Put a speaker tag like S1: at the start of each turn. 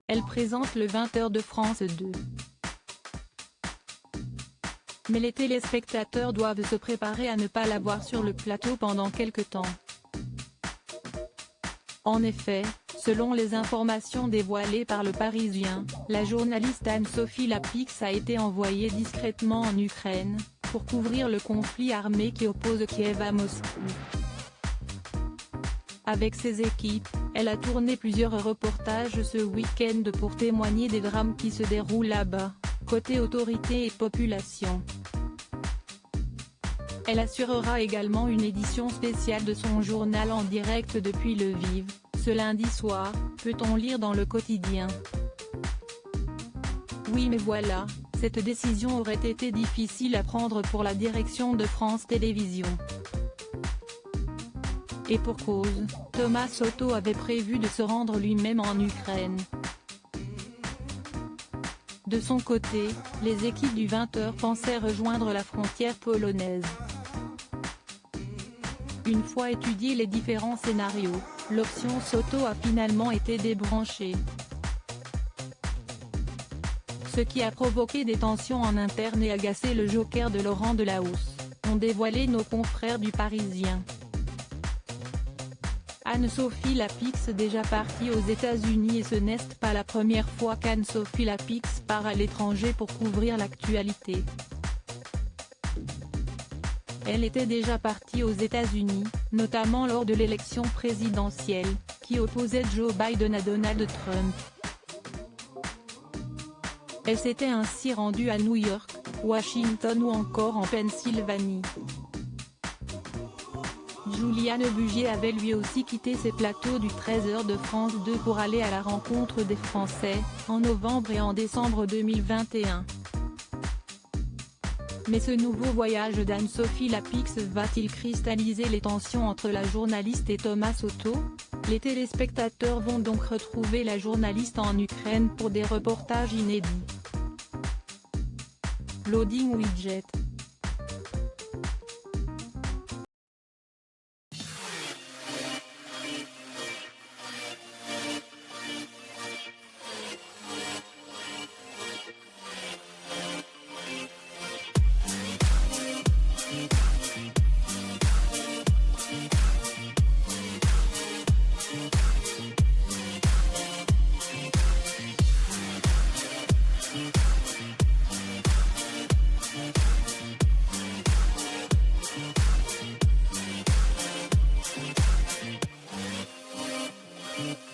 S1: Elle présente le 20h de France 2. Mais les téléspectateurs doivent se préparer à ne pas la voir sur le plateau pendant quelque temps. En effet, selon les informations dévoilées par Le Parisien, la journaliste Anne-Sophie Lapix a été envoyée discrètement en Ukraine, pour couvrir le conflit armé qui oppose Kiev à Moscou. Avec ses équipes, elle a tourné plusieurs reportages ce week-end pour témoigner des drames qui se déroulent là-bas, côté autorités et population. Elle assurera également une édition spéciale de son journal en direct depuis Lviv, ce lundi soir, peut-on lire dans le quotidien. Oui mais voilà, cette décision aurait été difficile à prendre pour la direction de France Télévisions. Et pour cause, Thomas Soto avait prévu de se rendre lui-même en Ukraine. De son côté, les équipes du 20h pensaient rejoindre la frontière polonaise. Une fois étudiés les différents scénarios, l'option Soto a finalement été débranchée. Ce qui a provoqué des tensions en interne et agacé le joker de Laurent Delahousse, ont dévoilé nos confrères du Parisien. Anne-Sophie Lapix déjà partie aux États-Unis et ce n'est pas la première fois qu'Anne-Sophie Lapix part à l'étranger pour couvrir l'actualité. Elle était déjà partie aux États-Unis, notamment lors de l'élection présidentielle, qui opposait Joe Biden à Donald Trump. Elle s'était ainsi rendue à New York, Washington ou encore en Pennsylvanie. Juliane Bugier avait lui aussi quitté ses plateaux du 13h de France 2 pour aller à la rencontre des Français, en novembre et en décembre 2021. Mais ce nouveau voyage d'Anne-Sophie Lapix va-t-il cristalliser les tensions entre la journaliste et Thomas Soto? Les téléspectateurs vont donc retrouver la journaliste en Ukraine pour des reportages inédits. Loading widget.
S2: Mm-hmm.